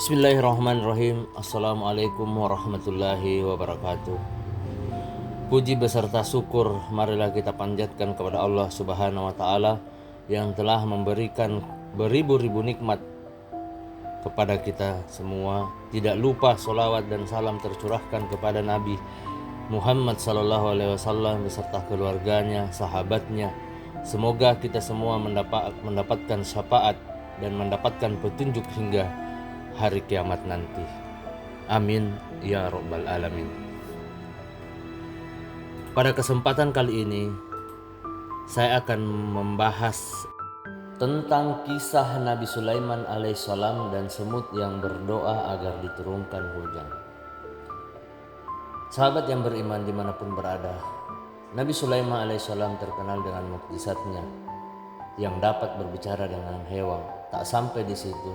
Bismillahirrahmanirrahim. Assalamualaikum warahmatullahi wabarakatuh. Puji beserta syukur marilah kita panjatkan kepada Allah Subhanahu wa taala yang telah memberikan beribu-ribu nikmat kepada kita semua. Tidak lupa sholawat dan salam tercurahkan kepada Nabi Muhammad sallallahu alaihi wasallam beserta keluarganya, sahabatnya. Semoga kita semua mendapatkan syafaat dan mendapatkan petunjuk hingga hari kiamat nanti. Amin ya rabbal alamin. Pada kesempatan kali ini saya akan membahas tentang kisah Nabi Sulaiman alaihissalam dan semut yang berdoa agar diturunkan hujan. Sahabat yang beriman dimanapun berada, Nabi Sulaiman alaihissalam terkenal dengan mukjizatnya yang dapat berbicara dengan hewan. Tak sampai di situ,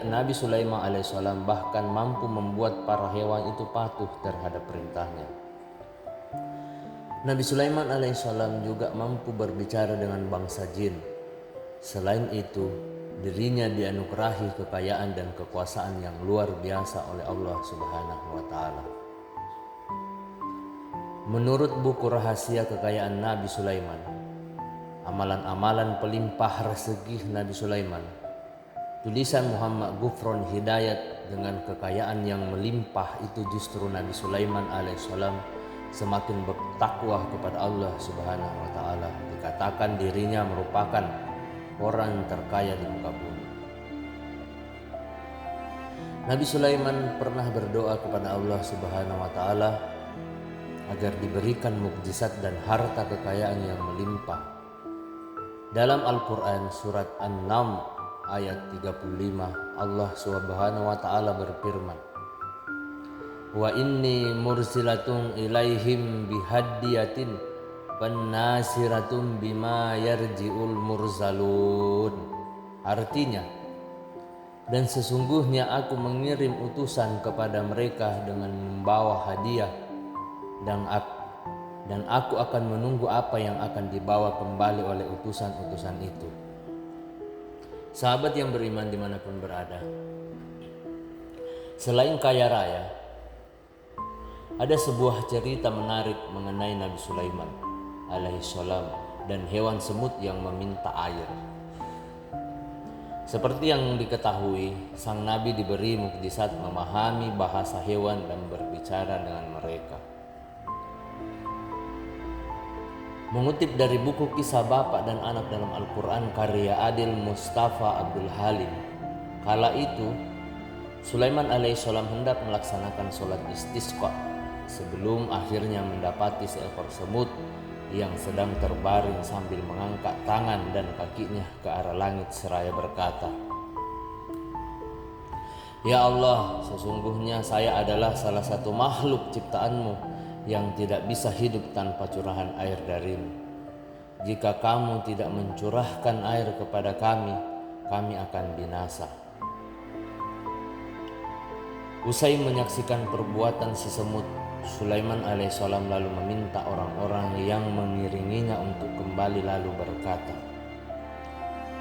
Nabi Sulaiman alaihissalam bahkan mampu membuat para hewan itu patuh terhadap perintahnya. Nabi Sulaiman alaihissalam juga mampu berbicara dengan bangsa jin. Selain itu, dirinya dianugerahi kekayaan dan kekuasaan yang luar biasa oleh Allah Subhanahu wa taala. Menurut buku rahasia kekayaan Nabi Sulaiman, amalan-amalan pelimpah rezeki Nabi Sulaiman, tulisan Muhammad Gufron Hidayat, dengan kekayaan yang melimpah itu justru Nabi Sulaiman alaihissalam semakin bertakwa kepada Allah Subhanahu wa taala. Dikatakan dirinya merupakan orang terkaya di muka bumi. Nabi Sulaiman pernah berdoa kepada Allah Subhanahu wa taala agar diberikan mukjizat dan harta kekayaan yang melimpah. Dalam Al-Quran surat An-Naml ayat 35, Allah Subhanahu wa taala berfirman, "Wa inni mursilatun ilaihim bihadiyatin fannasiratun bima yarji'ul mursalun." Artinya, dan sesungguhnya aku mengirim utusan kepada mereka dengan membawa hadiah, dan aku akan menunggu apa yang akan dibawa kembali oleh utusan-utusan itu. Sahabat yang beriman dimanapun berada, selain kaya raya, ada sebuah cerita menarik mengenai Nabi Sulaiman alaihissalam dan hewan semut yang meminta air. Seperti yang diketahui, sang Nabi diberi mukjizat memahami bahasa hewan dan berbicara dengan mereka. Mengutip dari buku Kisah Bapak dan Anak dalam Al-Quran karya Adil Mustafa Abdul Halim, kala itu Sulaiman alaihissalam hendak melaksanakan sholat istisqa sebelum akhirnya mendapati seekor semut yang sedang terbaring sambil mengangkat tangan dan kakinya ke arah langit seraya berkata, "Ya Allah, sesungguhnya saya adalah salah satu makhluk ciptaanmu yang tidak bisa hidup tanpa curahan air darimu. Jika kamu tidak mencurahkan air kepada kami, kami akan binasa." Usai menyaksikan perbuatan si semut, Sulaiman alaihissalam lalu meminta orang-orang yang mengiringinya untuk kembali lalu berkata,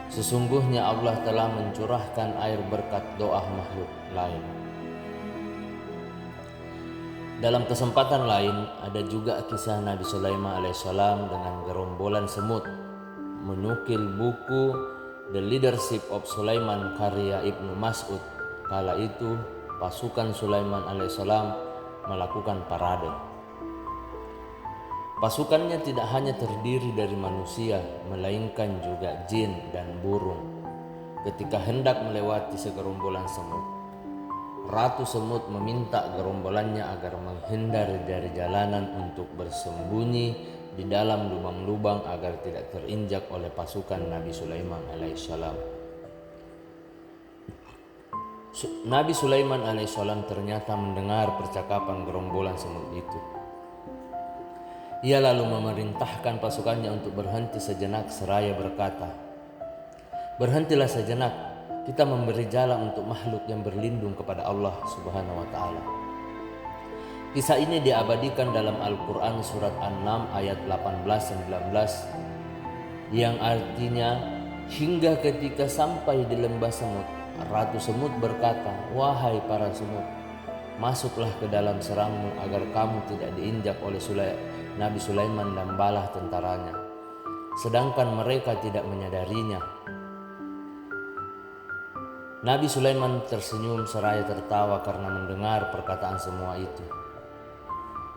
"Sesungguhnya Allah telah mencurahkan air berkat doa makhluk lain." Dalam kesempatan lain ada juga kisah Nabi Sulaiman alaihissalam dengan gerombolan semut. Menukil buku The Leadership of Sulaiman karya Ibnu Mas'ud, kala itu pasukan Sulaiman alaihissalam melakukan parade. Pasukannya tidak hanya terdiri dari manusia, melainkan juga jin dan burung. Ketika hendak melewati segerombolan semut, Ratu Semut meminta gerombolannya agar menghindar dari jalanan untuk bersembunyi di dalam lubang-lubang agar tidak terinjak oleh pasukan Nabi Sulaiman alaihissalam. Nabi Sulaiman alaihissalam ternyata mendengar percakapan gerombolan semut itu. Ia lalu memerintahkan pasukannya untuk berhenti sejenak seraya berkata, "Berhentilah sejenak, kita memberi jalan untuk makhluk yang berlindung kepada Allah Subhanahu wa taala." Kisah ini diabadikan dalam Al-Quran surat An-Naml ayat 18-19 yang artinya, hingga ketika sampai di lembah semut, Ratu Semut berkata, "Wahai para semut, masuklah ke dalam serangmu agar kamu tidak diinjak oleh Nabi Sulaiman dan bala tentaranya." Sedangkan mereka tidak menyadarinya. Nabi Sulaiman tersenyum seraya tertawa karena mendengar perkataan semua itu.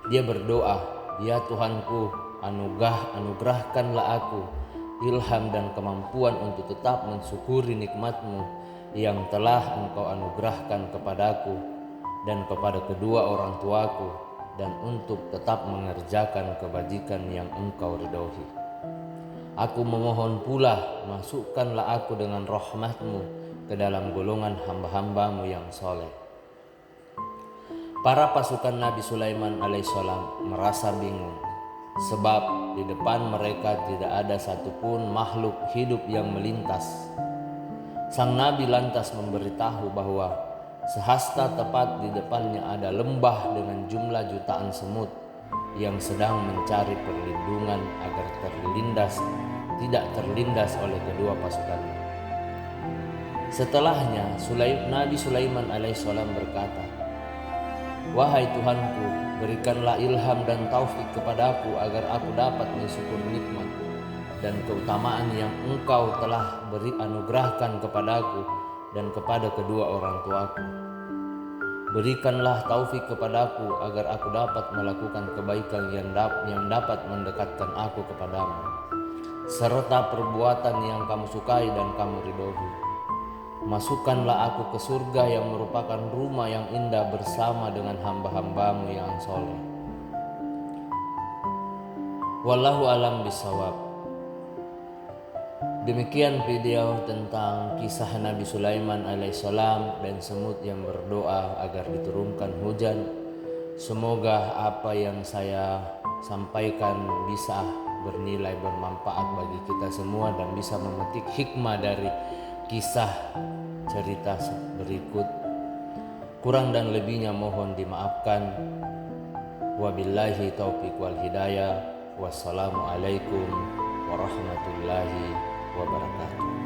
Dia berdoa, "Ya Tuhanku, anugerahkanlah aku ilham dan kemampuan untuk tetap mensyukuri nikmat-Mu yang telah Engkau anugerahkan kepadaku dan kepada kedua orang tuaku, dan untuk tetap mengerjakan kebajikan yang Engkau ridhoi. Aku memohon pula, masukkanlah aku dengan rahmat-Mu ke dalam golongan hamba-hamba-Mu yang soleh." Para pasukan Nabi Sulaiman alaihissalam merasa bingung, sebab di depan mereka tidak ada satupun makhluk hidup yang melintas. Sang Nabi lantas memberitahu bahwa sehasta tepat di depannya ada lembah dengan jumlah jutaan semut yang sedang mencari perlindungan agar tidak terlindas oleh kedua pasukannya. Setelahnya Nabi Sulaiman alaihissalam berkata, "Wahai Tuhanku, berikanlah ilham dan taufik kepadaku agar aku dapat mensyukur nikmat dan keutamaan yang Engkau telah anugerahkan kepadaku dan kepada kedua orang tuaku. Berikanlah taufik kepadaku agar aku dapat melakukan kebaikan yang dapat mendekatkan aku kepadamu, serta perbuatan yang Kamu sukai dan Kamu ridhoi. Masukkanlah aku ke surga yang merupakan rumah yang indah bersama dengan hamba-hamba-Mu yang soleh." Wallahu alam bisawab. Demikian video tentang kisah Nabi Sulaiman alaihissalam dan semut yang berdoa agar diturunkan hujan. Semoga apa yang saya sampaikan bisa bernilai bermanfaat bagi kita semua dan bisa memetik hikmah dari kisah cerita berikut. Kurang dan lebihnya mohon dimaafkan. Wabillahi taufiq wal hidayah. Wassalamualaikum warahmatullahi wabarakatuh.